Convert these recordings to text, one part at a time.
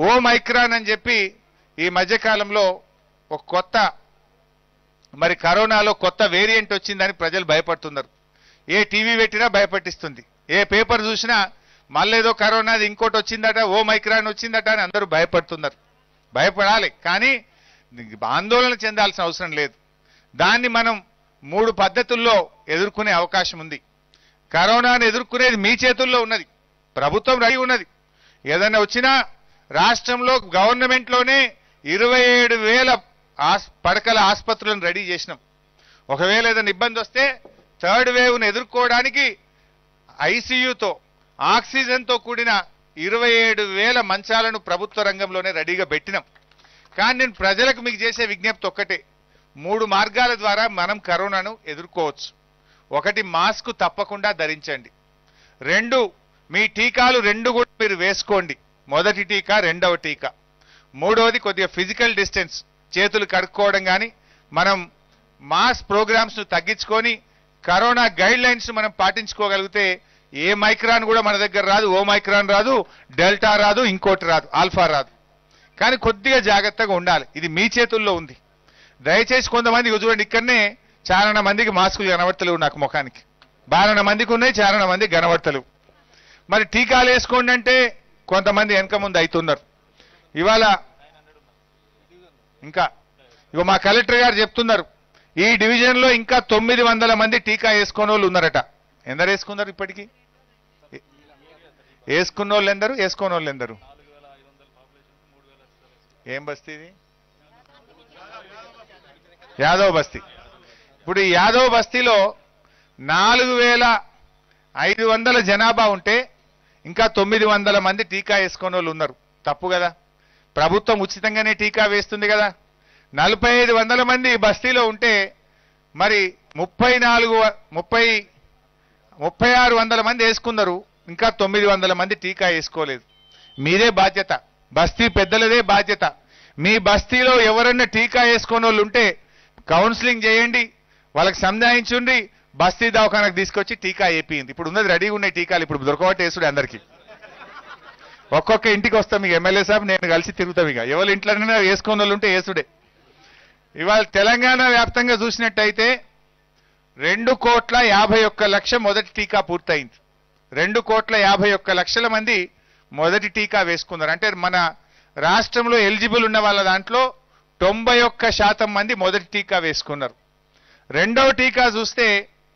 Omicron అని చెప్పి ఈ మధ్యకాలంలో ఒక కొత్త మరి కరోనాలో కొత్త వేరియంట్ వచ్చిందని ప్రజలు భయపడుతున్నారు. ఏ టీవీ పెట్టినా భయపట్టిస్తుంది, ఏ పేపర్ చూసినా మళ్ళేదో కరోనాది ఇంకోటి వచ్చిందట, ఓమైక్రాన్ వచ్చిందట అని అందరూ భయపడుతున్నారు. భయపడాలి, కానీ ఆందోళన చెందాల్సిన అవసరం లేదు. దాన్ని మనం 3 పద్ధతుల్లో ఎదుర్కొనే అవకాశం ఉంది. కరోనాను ఎదుర్కొనేది మీ చేతుల్లో ఉన్నది, ప్రభుత్వం రెడీ ఉన్నది. ఏదైనా వచ్చినా రాష్ట్రంలో గవర్నమెంట్లోనే 27,000 పడకల ఆసుపత్రులను రెడీ చేసినాం. ఒకవేళ ఏదైనా ఇబ్బంది వస్తే థర్డ్ వేవ్ను ఎదుర్కోవడానికి ఐసీయూతో ఆక్సిజన్తో కూడిన 27,000 మంచాలను ప్రభుత్వ రంగంలోనే రెడీగా పెట్టినాం. కానీ నేను ప్రజలకు మీకు చేసే విజ్ఞప్తి ఒక్కటే, 3 మార్గాల ద్వారా మనం కరోనాను ఎదుర్కోవచ్చు. 1, మాస్క్ తప్పకుండా ధరించండి. 2, మీ టీకాలు 2 కూడా మీరు వేసుకోండి. మొదటి టీకా, రెండవ టీకా. 3వది కొద్దిగా ఫిజికల్ డిస్టెన్స్, చేతులు కడుక్కోవడం, కానీ మనం మాస్ ప్రోగ్రామ్స్ ను తగ్గించుకొని కరోనా గైడ్ లైన్స్ మనం పాటించుకోగలిగితే ఏ మైక్రాన్ కూడా మన దగ్గర రాదు, ఓమైక్రాన్ రాదు, డెల్టా రాదు, ఇంకోటి రాదు, ఆల్ఫా రాదు. కానీ కొద్దిగా జాగ్రత్తగా ఉండాలి, ఇది మీ చేతుల్లో ఉంది. దయచేసి కొంతమంది చూడండి, ఇక్కడనే చాలాన మందికి మాస్కులు కనబడతలేవు, నాకు ముఖానికి బాలన మందికి ఉన్నాయి, చాలాన మందికి కనబడతలేవు. మరి టీకాలు వేసుకోండి అంటే కొంతమంది వెనక ముందు అవుతున్నారు. ఇవాళ ఇంకా ఇగో మా కలెక్టర్ గారు చెప్తున్నారు, ఈ డివిజన్ లో ఇంకా 900 మంది టీకా వేసుకున్న వాళ్ళు ఉన్నారట. ఎందరు వేసుకున్నారు ఇప్పటికీ? వేసుకున్న వాళ్ళు ఎందరు, వేసుకోని వాళ్ళు ఎందరు? ఏం బస్తీ ఇది? యాదవ్ బస్తీ. ఇప్పుడు ఈ యాదవ్ బస్తీలో 4,500 జనాభా ఉంటే ఇంకా 900 మంది టీకా వేసుకున్న వాళ్ళు ఉన్నారు. తప్పు కదా? ప్రభుత్వం ఉచితంగానే టీకా వేస్తుంది కదా. 4,500 మంది బస్తీలో ఉంటే మరి 3,600 మంది వేసుకున్నారు, ఇంకా 900 మంది టీకా వేసుకోలేదు. మీదే బాధ్యత, బస్తీ పెద్దలదే బాధ్యత. మీ బస్తీలో ఎవరన్నా టీకా వేసుకున్న వాళ్ళు ఉంటే కౌన్సిలింగ్ చేయండి, వాళ్ళకి సంధాయించండి, బస్తీ దవాఖానకు తీసుకొచ్చి టీకా వేయింది. ఇప్పుడు ఉన్నది రెడీగా ఉన్నాయి టీకాలు, ఇప్పుడు దొరకబట్టి వేసుడు అందరికీ. ఒక్కొక్క ఇంటికి వస్తాం, మీకు ఎమ్మెల్యే సాబ్ నేను కలిసి తిరుగుతాం. ఇక ఎవరి ఇంట్లోనైనా వేసుకున్న వాళ్ళు ఉంటే వేసుడే. ఇవాళ తెలంగాణ వ్యాప్తంగా చూసినట్టయితే 2,51,00,000 మొదటి టీకా పూర్తయింది. 2,51,00,000 మంది మొదటి టీకా వేసుకున్నారు. అంటే మన రాష్ట్రంలో ఎలిజిబుల్ ఉన్న వాళ్ళ దాంట్లో 91% మంది మొదటి టీకా వేసుకున్నారు. రెండవ టీకా చూస్తే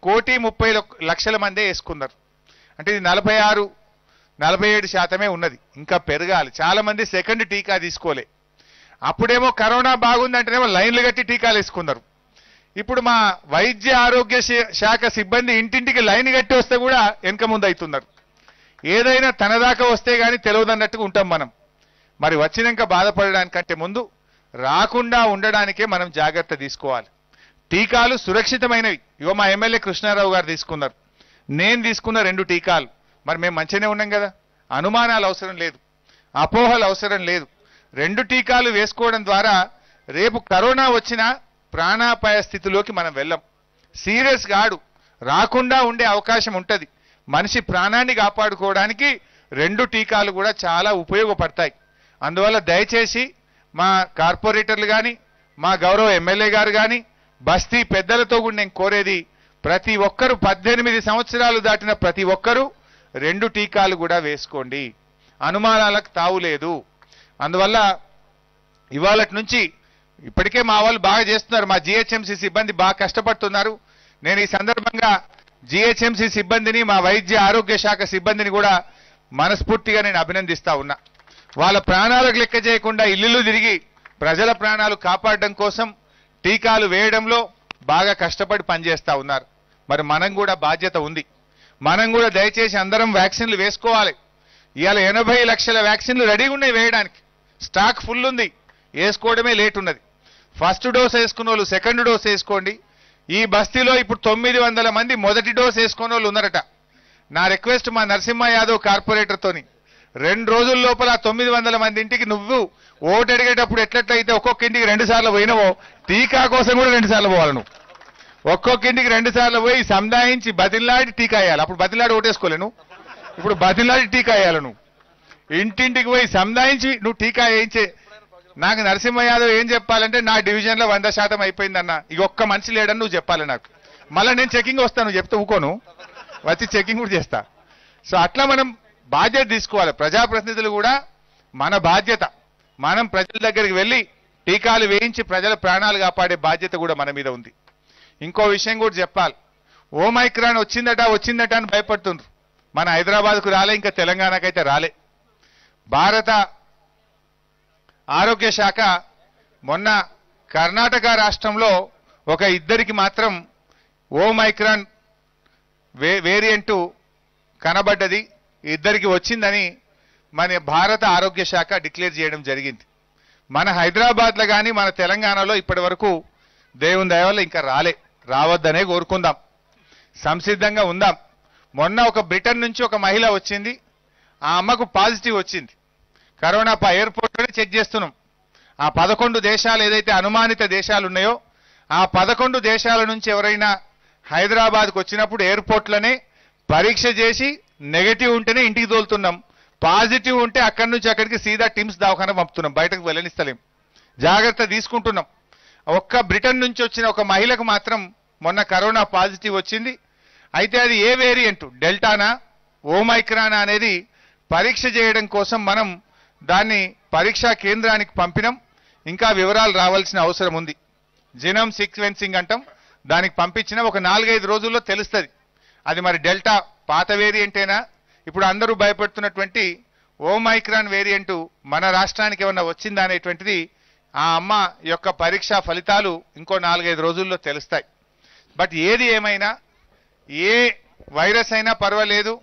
1,30,00,000 మందే వేసుకున్నారు. అంటే ఇది 46-47% ఉన్నది, ఇంకా పెరగాలి. చాలా మంది సెకండ్ టీకా తీసుకోలే. అప్పుడేమో కరోనా బాగుందంటేనేమో లైన్లు కట్టి టీకాలు వేసుకున్నారు. ఇప్పుడు మా వైద్య ఆరోగ్య శాఖ సిబ్బంది ఇంటింటికి లైన్ కట్టి వస్తే కూడా వెనక ముందు అవుతున్నారు. ఏదైనా తన దాకా వస్తే గానీ తెలియదన్నట్టుగా ఉంటాం మనం. మరి వచ్చినాక బాధపడడానికంటే ముందు రాకుండా ఉండడానికే మనం జాగ్రత్త తీసుకోవాలి. టీకాలు సురక్షితమైనవి. ఇగో మా ఎమ్మెల్యే కృష్ణారావు గారు తీసుకున్నారు, నేను తీసుకున్న 2 టీకాలు. మరి మేము మంచిగానే ఉన్నాం కదా, అనుమానాలు అవసరం లేదు, అపోహలు అవసరం లేదు. 2 టీకాలు వేసుకోవడం ద్వారా రేపు కరోనా వచ్చినా ప్రాణాపాయ స్థితిలోకి మనం వెళ్ళం. సీరియస్ గాడు రాకుండా ఉండే అవకాశం ఉంటుంది. మనిషి ప్రాణాన్ని కాపాడుకోవడానికి 2 టీకాలు కూడా చాలా ఉపయోగపడతాయి. అందువల్ల దయచేసి మా కార్పొరేటర్లు కానీ, మా గౌరవ ఎమ్మెల్యే గారు కానీ, బస్తీ పెద్దలతో కూడా నేను కోరేది, ప్రతి ఒక్కరూ 18 సంవత్సరాలు దాటిన ప్రతి ఒక్కరూ 2 టీకాలు కూడా వేసుకోండి. అనుమానాలకు తావులేదు. అందువల్ల ఇవాళటి నుంచి ఇప్పటికే మా వాళ్ళు బాగా చేస్తున్నారు, మా జిహెచ్ఎంసీ సిబ్బంది బాగా కష్టపడుతున్నారు. నేను ఈ సందర్భంగా జిహెచ్ఎంసీ సిబ్బందిని, మా వైద్య ఆరోగ్య శాఖ సిబ్బందిని కూడా మనస్ఫూర్తిగా నేను అభినందిస్తా ఉన్నా. వాళ్ళ ప్రాణాలకు లెక్క చేయకుండా ఇల్లు తిరిగి ప్రజల ప్రాణాలు కాపాడడం కోసం టీకాలు వేయడంలో బాగా కష్టపడి పనిచేస్తా ఉన్నారు. మరి మనం కూడా బాధ్యత ఉంది. మనం కూడా దయచేసి అందరం వ్యాక్సిన్లు వేసుకోవాలి. ఇవాళ 80 లక్షల వ్యాక్సిన్లు రెడీగా ఉన్నాయి వేయడానికి, స్టాక్ ఫుల్ ఉంది, వేసుకోవడమే లేట్ ఉన్నది. ఫస్ట్ డోస్ వేసుకున్న వాళ్ళు సెకండ్ డోస్ వేసుకోండి. ఈ బస్తీలో ఇప్పుడు 900 మంది మొదటి డోస్ వేసుకున్న వాళ్ళు ఉన్నారట. నా రిక్వెస్ట్ మా నరసింహ యాదవ్ కార్పొరేటర్తోని, 2 రోజుల లోపల 900 మంది ఇంటికి నువ్వు ఓటు అడిగేటప్పుడు ఎట్లయితే ఒక్కొక్క ఇంటికి 2 సార్లు పోయినావో, టీకా కోసం కూడా 2 సార్లు పోవాలి. నువ్వు ఒక్కొక్క ఇంటికి 2 సార్లు పోయి సంధాయించి బతిలాడి టీకా వేయాలి. అప్పుడు బతిలాడి ఓటేసుకోలేను, ఇప్పుడు బతిలాడి టీకా వేయాలి. నువ్వు ఇంటింటికి పోయి సంధాయించి నువ్వు టీకా వేయించే. నాకు నరసింహ యాదవ్ ఏం చెప్పాలంటే నా డివిజన్లో 100% అయిపోయిందన్న, ఇక ఒక్క మనిషి లేడని నువ్వు చెప్పాలి నాకు. మళ్ళీ నేను చెకింగ్ వస్తాను, చెప్తే ఊకోను, వచ్చి చెకింగ్ కూడా చేస్తా. సో అట్లా మనం బాధ్యత తీసుకోవాలి. ప్రజాప్రతినిధులు కూడా మన బాధ్యత, మనం ప్రజల దగ్గరికి వెళ్ళి టీకాలు వేయించి ప్రజల ప్రాణాలు కాపాడే బాధ్యత కూడా మన మీద ఉంది. ఇంకో విషయం కూడా చెప్పాలి. ఓమైక్రాన్ వచ్చిందట అని భయపడుతుండ్రు. మన హైదరాబాద్కు రాలే, ఇంకా తెలంగాణకైతే రాలే. భారత ఆరోగ్య శాఖ మొన్న కర్ణాటక రాష్ట్రంలో ఒక ఇద్దరికి మాత్రం ఓమైక్రాన్ వేరియంటు కనబడ్డది, ఇద్దరికి వచ్చిందని మన భారత ఆరోగ్య శాఖ డిక్లేర్ చేయడం జరిగింది. మన హైదరాబాద్లో కానీ మన తెలంగాణలో ఇప్పటి వరకు దేవుని దయ వల్ల ఇంకా రావద్దనే కోరుకుందాం, సంసిద్ధంగా ఉందాం. మొన్న ఒక బ్రిటన్ నుంచి ఒక మహిళ వచ్చింది, ఆ అమ్మకు పాజిటివ్ వచ్చింది. కరోనా ఎయిర్పోర్ట్లోనే చెక్ చేస్తున్నాం. ఆ 11 దేశాలు ఏదైతే అనుమానిత దేశాలు ఉన్నాయో ఆ 11 దేశాల నుంచి ఎవరైనా హైదరాబాద్కు వచ్చినప్పుడు ఎయిర్పోర్ట్లోనే పరీక్ష చేసి నెగటివ్ ఉంటేనే ఇంటికి తోలుతున్నాం, పాజిటివ్ ఉంటే అక్కడి నుంచి అక్కడికి సీదా టిమ్స్ దవాఖాన పంపుతున్నాం, బయటకు వెళ్ళనిస్తలేం, జాగ్రత్త తీసుకుంటున్నాం. ఒక్క బ్రిటన్ నుంచి వచ్చిన ఒక మహిళకు మాత్రం మొన్న కరోనా పాజిటివ్ వచ్చింది. అయితే అది ఏ వేరియంట్, డెల్టానా ఓమైక్రానా అనేది పరీక్ష చేయడం కోసం మనం దాన్ని పరీక్షా కేంద్రానికి పంపినాం. ఇంకా వివరాలు రావాల్సిన అవసరం ఉంది. జీనోమ్ సీక్వెన్సింగ్ అంటాం, దానికి పంపించిన ఒక 4-5 రోజుల్లో తెలుస్తుంది అది మరి డెల్టా పాత వేరియంటేనా, ఇప్పుడు అందరూ భయపడుతున్నటువంటి ఓమైక్రాన్ వేరియంటు మన రాష్ట్రానికి ఏమన్నా వచ్చిందా అనేటువంటిది ఆ అమ్మ యొక్క పరీక్షా ఫలితాలు ఇంకో 4-5 రోజుల్లో తెలుస్తాయి. బట్ ఏది ఏమైనా, ఏ వైరస్ అయినా పర్వాలేదు,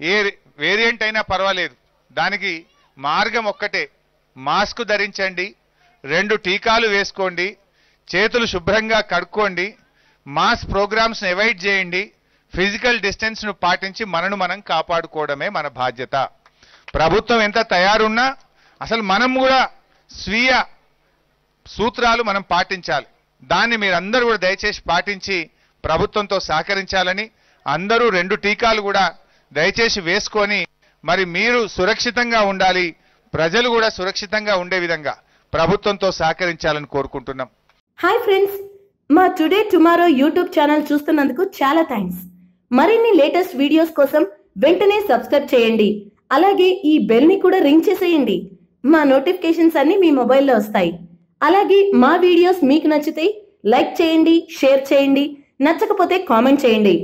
ఏ వేరియంట్ అయినా పర్వాలేదు, దానికి మార్గం ఒక్కటే, మాస్క్ ధరించండి, 2 టీకాలు వేసుకోండి, చేతులు శుభ్రంగా కడుక్కోండి, మాస్ ప్రోగ్రామ్స్ను అవాయిడ్ చేయండి, ఫిజికల్ డిస్టెన్స్ను పాటించి మనను మనం కాపాడుకోవడమే మన బాధ్యత. ప్రభుత్వం ఎంత తయారున్నా అసలు మనం కూడా స్వీయ సూత్రాలు మనం పాటించాలి. దాన్ని మీరందరూ కూడా దయచేసి పాటించి ప్రభుత్వంతో సహకరించాలని, అందరూ 2 టీకాలు కూడా దయచేసి వేసుకొని మరి మీరు సురక్షితంగా ఉండాలి, ప్రజలు కూడా సురక్షితంగా ఉండే విధంగా ప్రభుత్వంతో సహకరించాలని కోరుకుంటున్నాం. హాయ్ ఫ్రెండ్స్, మా టుడే టుమారో యూట్యూబ్ ఛానల్ చూస్తున్నందుకు చాలా థ్యాంక్స్. మరిన్ని లేటెస్ట్ వీడియోస్ కోసం వెంటనే సబ్స్క్రైబ్ చేయండి. అలాగే ఈ బెల్ ని కూడా రింగ్ చేసేయండి. మా నోటిఫికేషన్స్ అన్ని మీ మొబైల్లో వస్తాయి. అలాగే మా వీడియోస్ మీకు నచ్చితే లైక్ చేయండి, షేర్ చేయండి, నచ్చకపోతే కామెంట్ చేయండి.